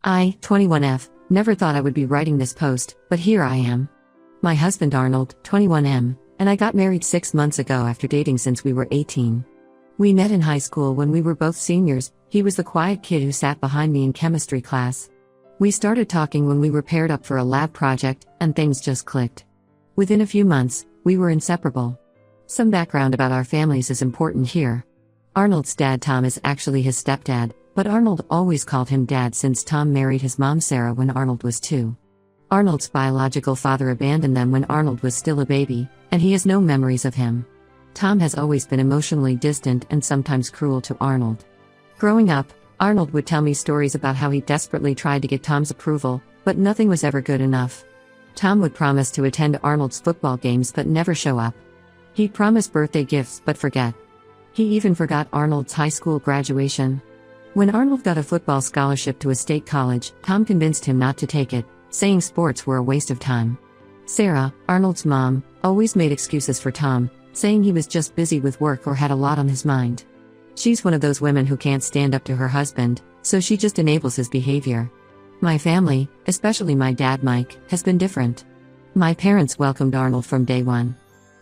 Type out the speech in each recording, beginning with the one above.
I, 21F, never thought I would be writing this post, but here I am. My husband Arnold, 21M, and I got married 6 months ago after dating since we were 18. We met in high school when we were both seniors. He was the quiet kid who sat behind me in chemistry class. We started talking when we were paired up for a lab project, and things just clicked. Within a few months, we were inseparable. Some background about our families is important here. Arnold's dad Tom is actually his stepdad, but Arnold always called him dad since Tom married his mom Sarah when Arnold was 2. Arnold's biological father abandoned them when Arnold was still a baby, and he has no memories of him. Tom has always been emotionally distant and sometimes cruel to Arnold. Growing up, Arnold would tell me stories about how he desperately tried to get Tom's approval, but nothing was ever good enough. Tom would promise to attend Arnold's football games but never show up. He'd promise birthday gifts but forget. He even forgot Arnold's high school graduation. When Arnold got a football scholarship to a state college, Tom convinced him not to take it, saying sports were a waste of time. Sarah, Arnold's mom, always made excuses for Tom, saying he was just busy with work or had a lot on his mind. She's one of those women who can't stand up to her husband, so she just enables his behavior. My family, especially my dad Mike, has been different. My parents welcomed Arnold from day one.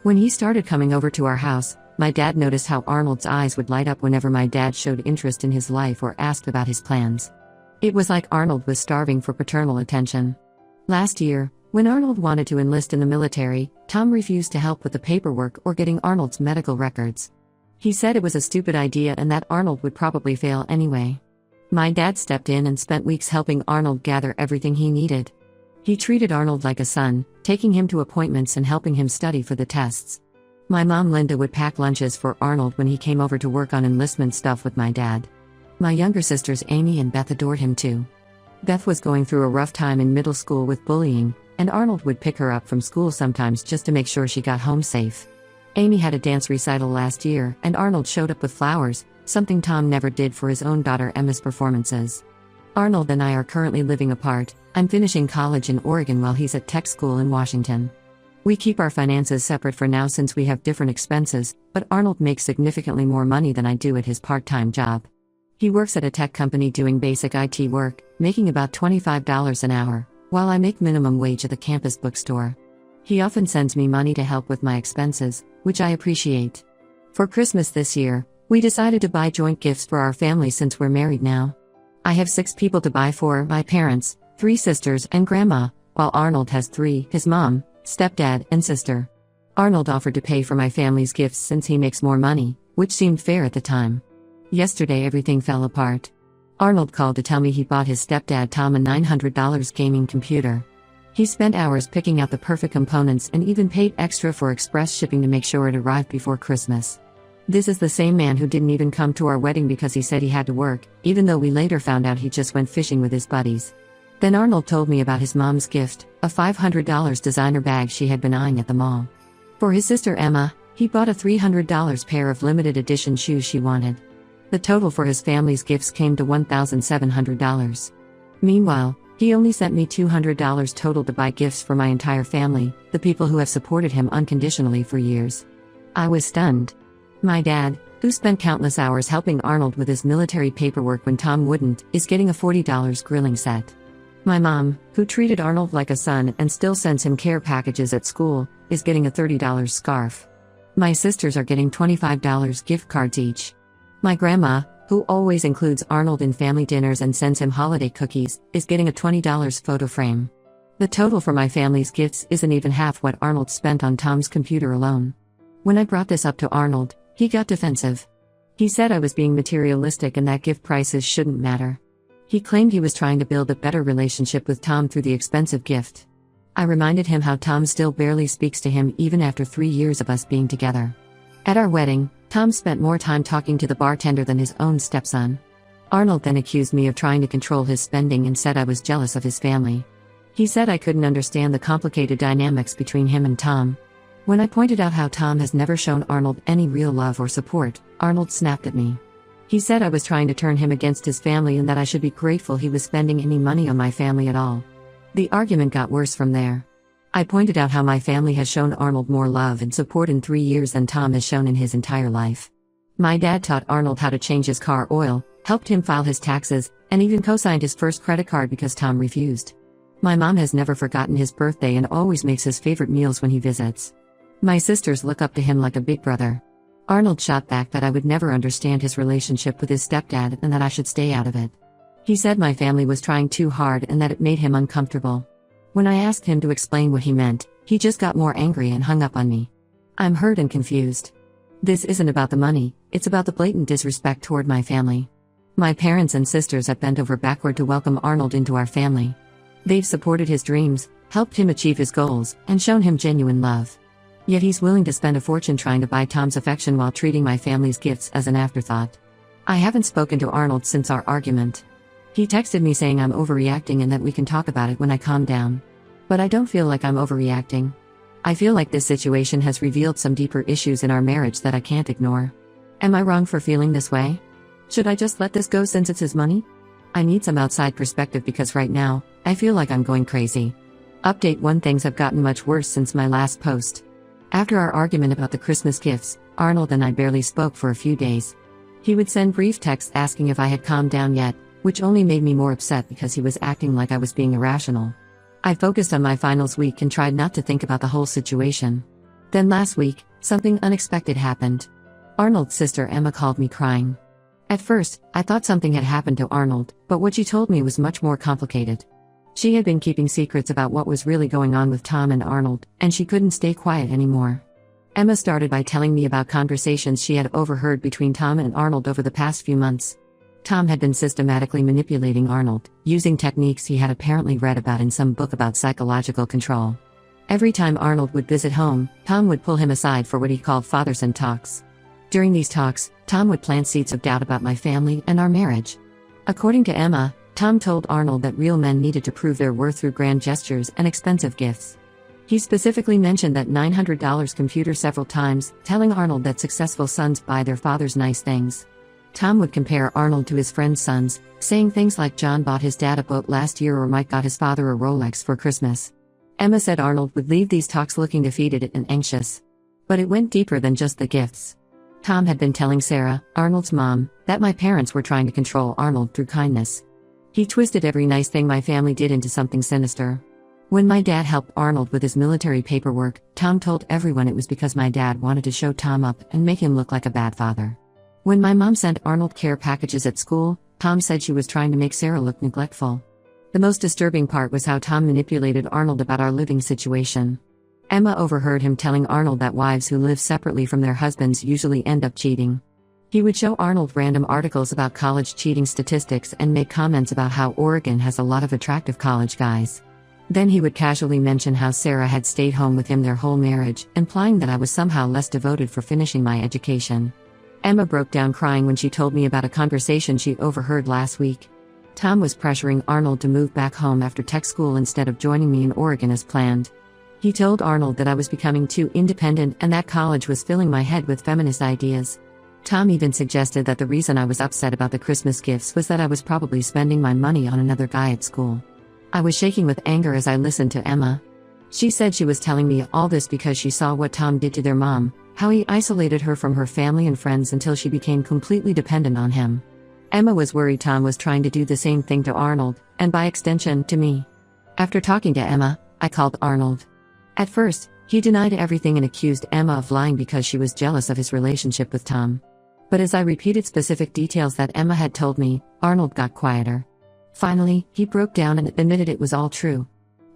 When he started coming over to our house, my dad noticed how Arnold's eyes would light up whenever my dad showed interest in his life or asked about his plans. It was like Arnold was starving for paternal attention. Last year, when Arnold wanted to enlist in the military, Tom refused to help with the paperwork or getting Arnold's medical records. He said it was a stupid idea and that Arnold would probably fail anyway. My dad stepped in and spent weeks helping Arnold gather everything he needed. He treated Arnold like a son, taking him to appointments and helping him study for the tests. My mom Linda would pack lunches for Arnold when he came over to work on enlistment stuff with my dad. My younger sisters Amy and Beth adored him too. Beth was going through a rough time in middle school with bullying, and Arnold would pick her up from school sometimes just to make sure she got home safe. Amy had a dance recital last year, and Arnold showed up with flowers, something Tom never did for his own daughter Emma's performances. Arnold and I are currently living apart. I'm finishing college in Oregon while he's at tech school in Washington. We keep our finances separate for now since we have different expenses, but Arnold makes significantly more money than I do at his part-time job. He works at a tech company doing basic IT work, making about $25 an hour, while I make minimum wage at the campus bookstore. He often sends me money to help with my expenses, which I appreciate. For Christmas this year, we decided to buy joint gifts for our family since we're married now. I have 6 people to buy for: my parents, 3 sisters, and grandma, while Arnold has 3, his mom, stepdad, and sister. Arnold offered to pay for my family's gifts since he makes more money, which seemed fair at the time. Yesterday everything fell apart. Arnold called to tell me he bought his stepdad Tom a $900 gaming computer. He spent hours picking out the perfect components and even paid extra for express shipping to make sure it arrived before Christmas. This is the same man who didn't even come to our wedding because he said he had to work, even though we later found out he just went fishing with his buddies. Then Arnold told me about his mom's gift, a $500 designer bag she had been eyeing at the mall. For his sister Emma, he bought a $300 pair of limited edition shoes she wanted. The total for his family's gifts came to $1,700. Meanwhile, he only sent me $200 total to buy gifts for my entire family, the people who have supported him unconditionally for years. I was stunned. My dad, who spent countless hours helping Arnold with his military paperwork when Tom wouldn't, is getting a $40 grilling set. My mom, who treated Arnold like a son and still sends him care packages at school, is getting a $30 scarf. My sisters are getting $25 gift cards each. My grandma, who always includes Arnold in family dinners and sends him holiday cookies, is getting a $20 photo frame. The total for my family's gifts isn't even half what Arnold spent on Tom's computer alone. When I brought this up to Arnold, he got defensive. He said I was being materialistic and that gift prices shouldn't matter. He claimed he was trying to build a better relationship with Tom through the expensive gift. I reminded him how Tom still barely speaks to him even after 3 years of us being together. At our wedding, Tom spent more time talking to the bartender than his own stepson. Arnold then accused me of trying to control his spending and said I was jealous of his family. He said I couldn't understand the complicated dynamics between him and Tom. When I pointed out how Tom has never shown Arnold any real love or support, Arnold snapped at me. He said I was trying to turn him against his family and that I should be grateful he was spending any money on my family at all. The argument got worse from there. I pointed out how my family has shown Arnold more love and support in 3 years than Tom has shown in his entire life. My dad taught Arnold how to change his car oil, helped him file his taxes, and even co-signed his first credit card because Tom refused. My mom has never forgotten his birthday and always makes his favorite meals when he visits. My sisters look up to him like a big brother. Arnold shot back that I would never understand his relationship with his stepdad and that I should stay out of it. He said my family was trying too hard and that it made him uncomfortable. When I asked him to explain what he meant, he just got more angry and hung up on me. I'm hurt and confused. This isn't about the money, it's about the blatant disrespect toward my family. My parents and sisters have bent over backward to welcome Arnold into our family. They've supported his dreams, helped him achieve his goals, and shown him genuine love. Yet he's willing to spend a fortune trying to buy Tom's affection while treating my family's gifts as an afterthought. I haven't spoken to Arnold since our argument. He texted me saying I'm overreacting and that we can talk about it when I calm down. But I don't feel like I'm overreacting. I feel like this situation has revealed some deeper issues in our marriage that I can't ignore. Am I wrong for feeling this way? Should I just let this go since it's his money? I need some outside perspective because right now, I feel like I'm going crazy. Update 1: Things have gotten much worse since my last post. After our argument about the Christmas gifts, Arnold and I barely spoke for a few days. He would send brief texts asking if I had calmed down yet, which only made me more upset because he was acting like I was being irrational. I focused on my finals week and tried not to think about the whole situation. Then last week, something unexpected happened. Arnold's sister Emma called me crying. At first, I thought something had happened to Arnold, but what she told me was much more complicated. She had been keeping secrets about what was really going on with Tom and Arnold, and she couldn't stay quiet anymore. Emma started by telling me about conversations she had overheard between Tom and Arnold over the past few months. Tom had been systematically manipulating Arnold, using techniques he had apparently read about in some book about psychological control. Every time Arnold would visit home, Tom would pull him aside for what he called father-son talks. During these talks, Tom would plant seeds of doubt about my family and our marriage. According to Emma, Tom told Arnold that real men needed to prove their worth through grand gestures and expensive gifts. He specifically mentioned that $900 computer several times, telling Arnold that successful sons buy their fathers nice things. Tom would compare Arnold to his friends' sons, saying things like John bought his dad a boat last year or Mike got his father a Rolex for Christmas. Emma said Arnold would leave these talks looking defeated and anxious. But it went deeper than just the gifts. Tom had been telling Sarah, Arnold's mom, that my parents were trying to control Arnold through kindness. He twisted every nice thing my family did into something sinister. When my dad helped Arnold with his military paperwork, Tom told everyone it was because my dad wanted to show Tom up and make him look like a bad father. When my mom sent Arnold care packages at school, Tom said she was trying to make Sarah look neglectful. The most disturbing part was how Tom manipulated Arnold about our living situation. Emma overheard him telling Arnold that wives who live separately from their husbands usually end up cheating. He would show Arnold random articles about college cheating statistics and make comments about how Oregon has a lot of attractive college guys. Then he would casually mention how Sarah had stayed home with him their whole marriage, implying that I was somehow less devoted for finishing my education. Emma broke down crying when she told me about a conversation she overheard last week. Tom was pressuring Arnold to move back home after tech school instead of joining me in Oregon as planned. He told Arnold that I was becoming too independent and that college was filling my head with feminist ideas. Tom even suggested that the reason I was upset about the Christmas gifts was that I was probably spending my money on another guy at school. I was shaking with anger as I listened to Emma. She said she was telling me all this because she saw what Tom did to their mom, how he isolated her from her family and friends until she became completely dependent on him. Emma was worried Tom was trying to do the same thing to Arnold, and by extension, to me. After talking to Emma, I called Arnold. At first, he denied everything and accused Emma of lying because she was jealous of his relationship with Tom. But as I repeated specific details that Emma had told me, Arnold got quieter. Finally, he broke down and admitted it was all true.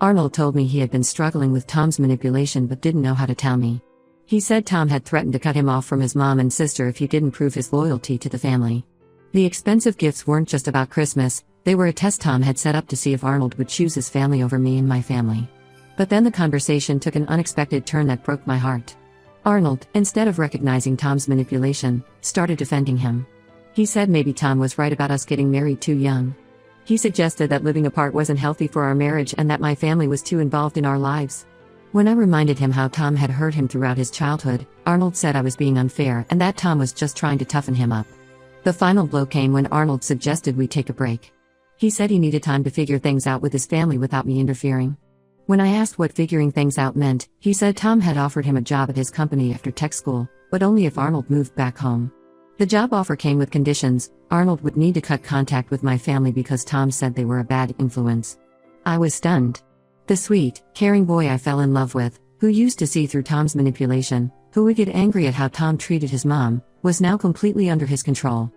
Arnold told me he had been struggling with Tom's manipulation but didn't know how to tell me. He said Tom had threatened to cut him off from his mom and sister if he didn't prove his loyalty to the family. The expensive gifts weren't just about Christmas, they were a test Tom had set up to see if Arnold would choose his family over me and my family. But then the conversation took an unexpected turn that broke my heart. Arnold, instead of recognizing Tom's manipulation, started defending him. He said maybe Tom was right about us getting married too young. He suggested that living apart wasn't healthy for our marriage and that my family was too involved in our lives. When I reminded him how Tom had hurt him throughout his childhood, Arnold said I was being unfair and that Tom was just trying to toughen him up. The final blow came when Arnold suggested we take a break. He said he needed time to figure things out with his family without me interfering. When I asked what figuring things out meant, he said Tom had offered him a job at his company after tech school, but only if Arnold moved back home. The job offer came with conditions. Arnold would need to cut contact with my family because Tom said they were a bad influence. I was stunned. The sweet, caring boy I fell in love with, who used to see through Tom's manipulation, who would get angry at how Tom treated his mom, was now completely under his control.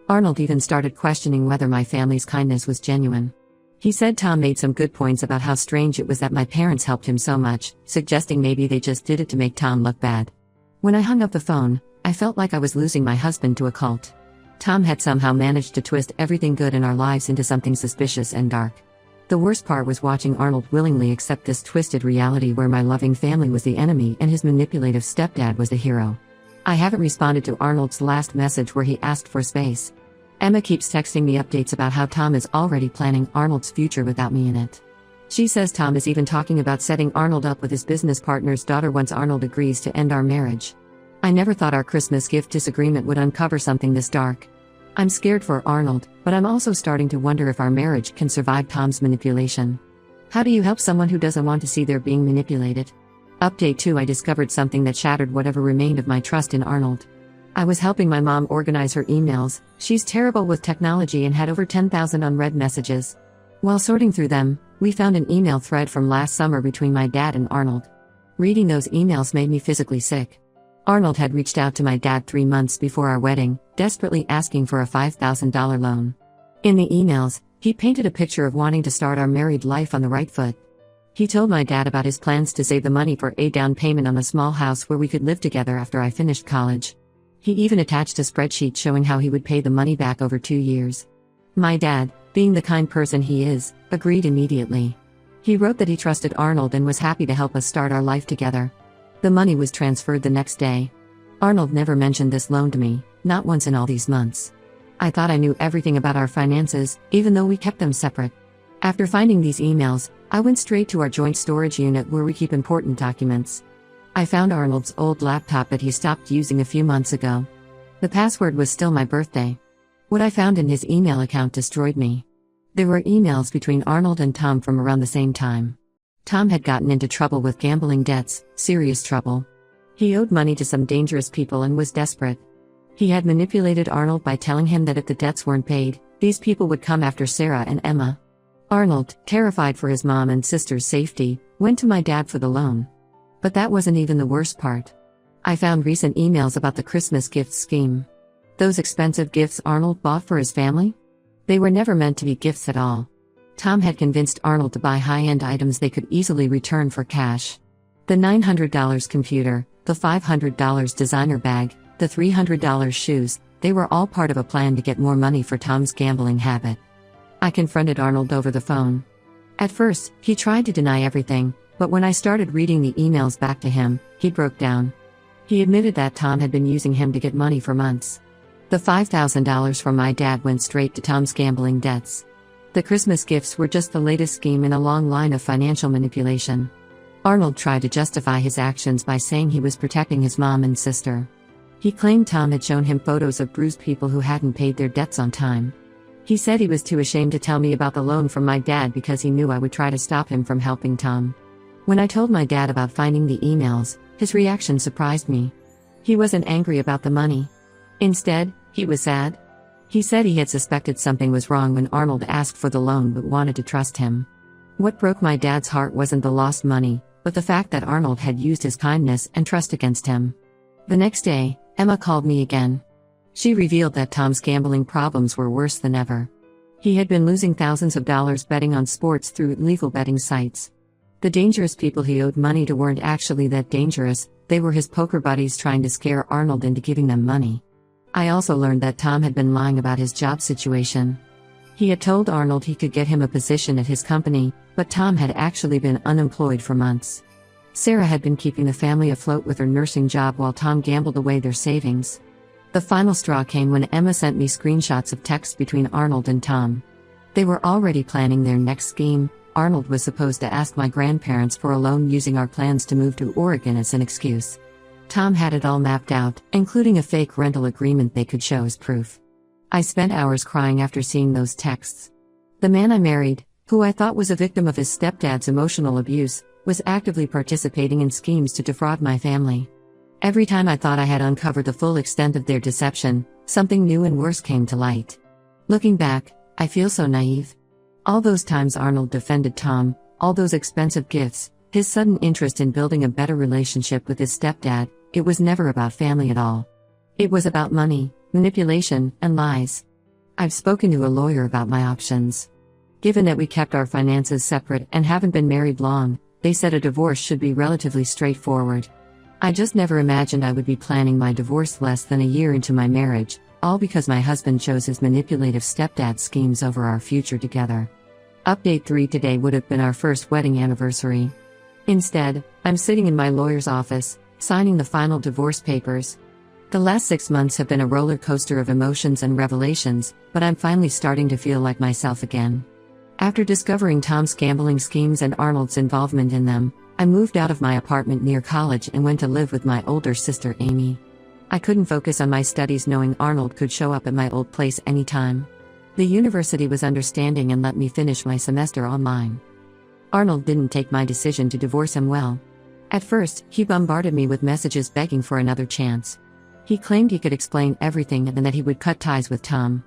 Arnold even started questioning whether my family's kindness was genuine. He said Tom made some good points about how strange it was that my parents helped him so much, suggesting maybe they just did it to make Tom look bad. When I hung up the phone, I felt like I was losing my husband to a cult. Tom had somehow managed to twist everything good in our lives into something suspicious and dark. The worst part was watching Arnold willingly accept this twisted reality where my loving family was the enemy and his manipulative stepdad was the hero. I haven't responded to Arnold's last message where he asked for space. Emma keeps texting me updates about how Tom is already planning Arnold's future without me in it. She says Tom is even talking about setting Arnold up with his business partner's daughter once Arnold agrees to end our marriage. I never thought our Christmas gift disagreement would uncover something this dark. I'm scared for Arnold, but I'm also starting to wonder if our marriage can survive Tom's manipulation. How do you help someone who doesn't want to see they're being manipulated? Update 2: I discovered something that shattered whatever remained of my trust in Arnold. I was helping my mom organize her emails. She's terrible with technology and had over 10,000 unread messages. While sorting through them, we found an email thread from last summer between my dad and Arnold. Reading those emails made me physically sick. Arnold had reached out to my dad 3 months before our wedding, desperately asking for a $5,000 loan. In the emails, he painted a picture of wanting to start our married life on the right foot. He told my dad about his plans to save the money for a down payment on a small house where we could live together after I finished college. He even attached a spreadsheet showing how he would pay the money back over 2 years. My dad, being the kind person he is, agreed immediately. He wrote that he trusted Arnold and was happy to help us start our life together. The money was transferred the next day. Arnold never mentioned this loan to me, not once in all these months. I thought I knew everything about our finances, even though we kept them separate. After finding these emails, I went straight to our joint storage unit where we keep important documents. I found Arnold's old laptop that he stopped using a few months ago. The password was still my birthday. What I found in his email account destroyed me. There were emails between Arnold and Tom from around the same time. Tom had gotten into trouble with gambling debts, serious trouble. He owed money to some dangerous people and was desperate. He had manipulated Arnold by telling him that if the debts weren't paid, these people would come after Sarah and Emma. Arnold, terrified for his mom and sister's safety, went to my dad for the loan. But that wasn't even the worst part. I found recent emails about the Christmas gift scheme. Those expensive gifts Arnold bought for his family? They were never meant to be gifts at all. Tom had convinced Arnold to buy high-end items they could easily return for cash. The $900 computer, the $500 designer bag, the $300 shoes, they were all part of a plan to get more money for Tom's gambling habit. I confronted Arnold over the phone. At first, he tried to deny everything, but when I started reading the emails back to him, he broke down. He admitted that Tom had been using him to get money for months. The $5,000 from my dad went straight to Tom's gambling debts. The Christmas gifts were just the latest scheme in a long line of financial manipulation. Arnold tried to justify his actions by saying he was protecting his mom and sister. He claimed Tom had shown him photos of bruised people who hadn't paid their debts on time. He said he was too ashamed to tell me about the loan from my dad because he knew I would try to stop him from helping Tom. When I told my dad about finding the emails, his reaction surprised me. He wasn't angry about the money. Instead, he was sad. He said he had suspected something was wrong when Arnold asked for the loan but wanted to trust him. What broke my dad's heart wasn't the lost money, but the fact that Arnold had used his kindness and trust against him. The next day, Emma called me again. She revealed that Tom's gambling problems were worse than ever. He had been losing thousands of dollars betting on sports through illegal betting sites. The dangerous people he owed money to weren't actually that dangerous, they were his poker buddies trying to scare Arnold into giving them money. I also learned that Tom had been lying about his job situation. He had told Arnold he could get him a position at his company, but Tom had actually been unemployed for months. Sarah had been keeping the family afloat with her nursing job while Tom gambled away their savings. The final straw came when Emma sent me screenshots of texts between Arnold and Tom. They were already planning their next scheme. Arnold was supposed to ask my grandparents for a loan using our plans to move to Oregon as an excuse. Tom had it all mapped out, including a fake rental agreement they could show as proof. I spent hours crying after seeing those texts. The man I married, who I thought was a victim of his stepdad's emotional abuse, was actively participating in schemes to defraud my family. Every time I thought I had uncovered the full extent of their deception, something new and worse came to light. Looking back, I feel so naive. All those times Arnold defended Tom, all those expensive gifts, his sudden interest in building a better relationship with his stepdad, it was never about family at all. It was about money, manipulation, and lies. I've spoken to a lawyer about my options. Given that we kept our finances separate and haven't been married long, they said a divorce should be relatively straightforward. I just never imagined I would be planning my divorce less than a year into my marriage, all because my husband chose his manipulative stepdad schemes over our future together. Update 3: today would have been our first wedding anniversary. Instead, I'm sitting in my lawyer's office, signing the final divorce papers. The last 6 months have been a roller coaster of emotions and revelations, but I'm finally starting to feel like myself again. After discovering Tom's gambling schemes and Arnold's involvement in them, I moved out of my apartment near college and went to live with my older sister Amy. I couldn't focus on my studies knowing Arnold could show up at my old place anytime. The university was understanding and let me finish my semester online. Arnold didn't take my decision to divorce him well. At first, he bombarded me with messages begging for another chance. He claimed he could explain everything and that he would cut ties with Tom.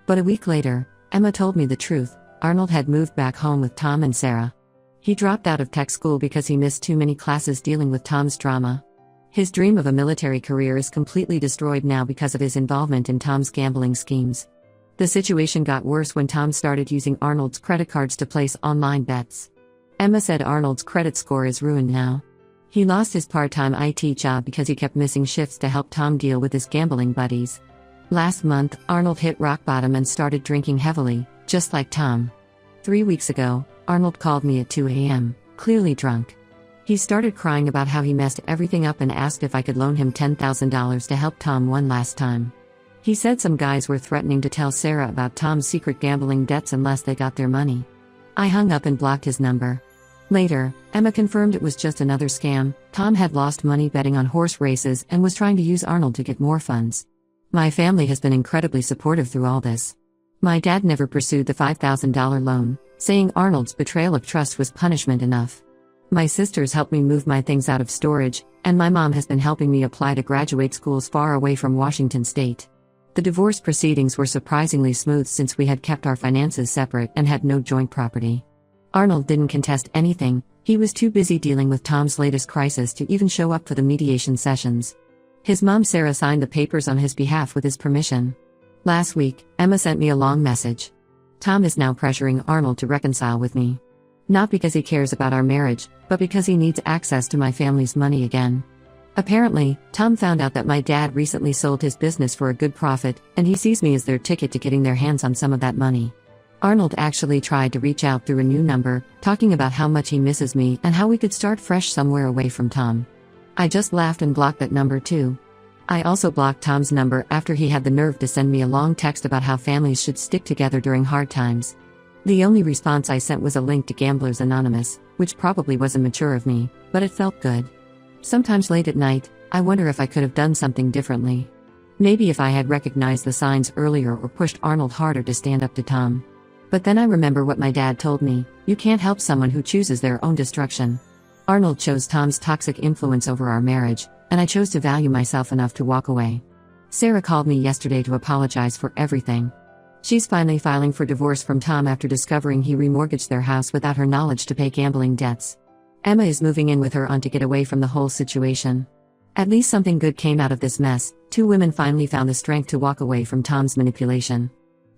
But a week later, Emma told me the truth: Arnold had moved back home with Tom and Sarah. He dropped out of tech school because he missed too many classes dealing with Tom's drama. His dream of a military career is completely destroyed now because of his involvement in Tom's gambling schemes. The situation got worse when Tom started using Arnold's credit cards to place online bets. Emma said Arnold's credit score is ruined now. He lost his part-time IT job because he kept missing shifts to help Tom deal with his gambling buddies. Last month, Arnold hit rock bottom and started drinking heavily, just like Tom. 3 weeks ago, Arnold called me at 2 a.m., clearly drunk. He started crying about how he messed everything up and asked if I could loan him $10,000 to help Tom one last time. He said some guys were threatening to tell Sarah about Tom's secret gambling debts unless they got their money. I hung up and blocked his number. Later, Emma confirmed it was just another scam. Tom had lost money betting on horse races and was trying to use Arnold to get more funds. My family has been incredibly supportive through all this. My dad never pursued the $5,000 loan, saying Arnold's betrayal of trust was punishment enough. My sisters helped me move my things out of storage, and my mom has been helping me apply to graduate schools far away from Washington State. The divorce proceedings were surprisingly smooth since we had kept our finances separate and had no joint property. Arnold didn't contest anything. He was too busy dealing with Tom's latest crisis to even show up for the mediation sessions. His mom Sarah signed the papers on his behalf with his permission. Last week, Emma sent me a long message. Tom is now pressuring Arnold to reconcile with me. Not because he cares about our marriage, but because he needs access to my family's money again. Apparently, Tom found out that my dad recently sold his business for a good profit, and he sees me as their ticket to getting their hands on some of that money. Arnold actually tried to reach out through a new number, talking about how much he misses me and how we could start fresh somewhere away from Tom. I just laughed and blocked that number too. I also blocked Tom's number after he had the nerve to send me a long text about how families should stick together during hard times. The only response I sent was a link to Gamblers Anonymous, which probably wasn't mature of me, but it felt good. Sometimes late at night, I wonder if I could have done something differently. Maybe if I had recognized the signs earlier or pushed Arnold harder to stand up to Tom. But then I remember what my dad told me: you can't help someone who chooses their own destruction. Arnold chose Tom's toxic influence over our marriage, and I chose to value myself enough to walk away. Sarah called me yesterday to apologize for everything. She's finally filing for divorce from Tom after discovering he remortgaged their house without her knowledge to pay gambling debts. Emma is moving in with her aunt to get away from the whole situation. At least something good came out of this mess. 2 women finally found the strength to walk away from Tom's manipulation.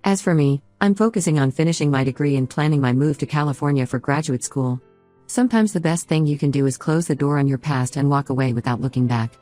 As for me, I'm focusing on finishing my degree and planning my move to California for graduate school. Sometimes the best thing you can do is close the door on your past and walk away without looking back.